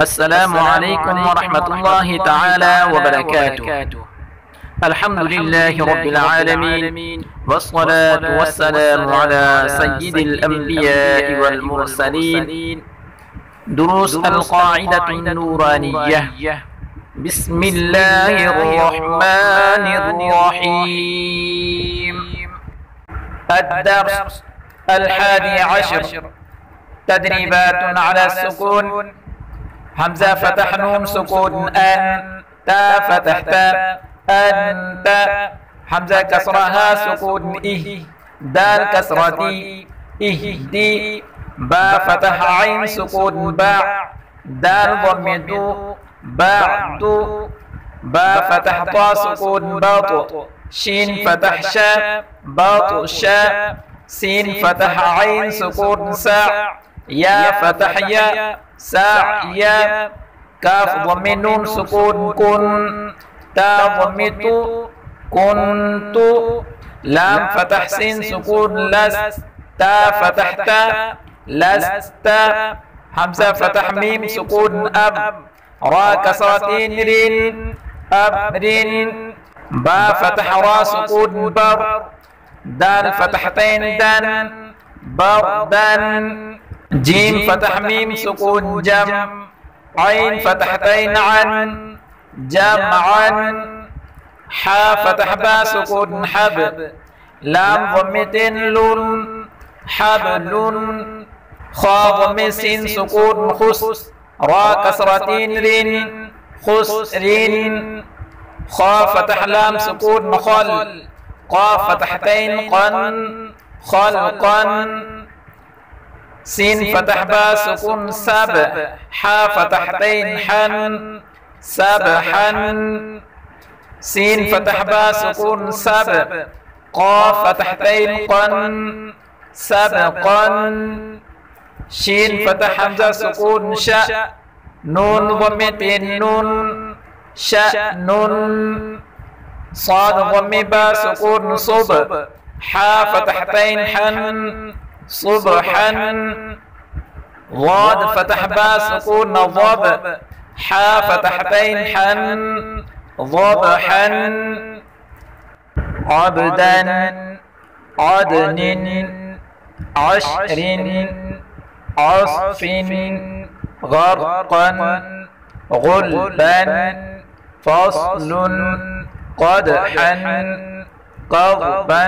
السلام عليكم ورحمة الله تعالى وبركاته. الحمد لله رب العالمين، والصلاة والسلام على سيد الأنبياء والمرسلين. دروس القاعدة النورانية. بسم الله الرحمن الرحيم. الدرس 11. تدريبات على السكون. همزة فتح نون سكون أن، تا فتح تا أنت. همزة كسرها سكون إه، دال كسرة دي إهدي. با فتح عين سكون باع، دال ضم دو بعد. با فتح طا سكون باط، شين فتح شا باط شا. سين فتح عين سكون ساع، يا فتح يا ساعيا. كاف ضم نون سكون كن، تا ضم تو كنت. لام فتح سين سكون لست، تا فتح تا لست. همزة فتح ميم سكون أب، را كسرتين رين أبرين. با فتح را سكون بر، دال فتحتين دن بردن. جيم فتح ميم سكون جم، عين فتحتين عن جمعا. حا فتح با سكون حب، لام ضمتين لن حبل. خا ضم سين سكون خس، را كسرتين رين خسرين. خا فتح لام سكون خل، قاف فتحتين قن خلقا. سين فتح با سكون سب، حا فتحتين حن سبحا. سين فتح با سكون سب، قاف فتحتين قن سبقا. شين فتح همزة سكون شاء، نون ضمتين نون شأن. صاد ضم با سكون صب، حا فتحتين حن صبحا. ضاد فتح با سكون ضب، حا فتحتين حن ضبحا. عبدا عدن عشر عصف غرقا غلبا فصل قدحا قضبا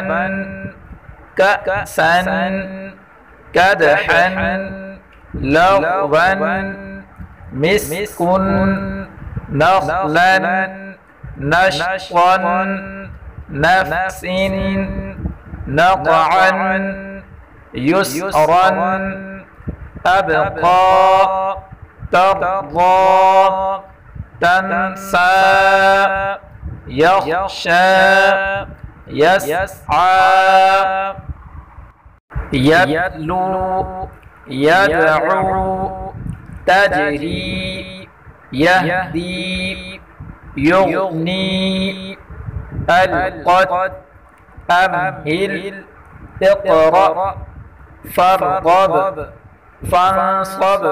كأسا كدحا لغوا مسك نخلا نشطا نفس نقعا يسرا أبقى ترضى تنسى يخشى يسعى يتلو يدعو تجري يهدي يغني ألقت أمهل اقرأ فارغب فانصب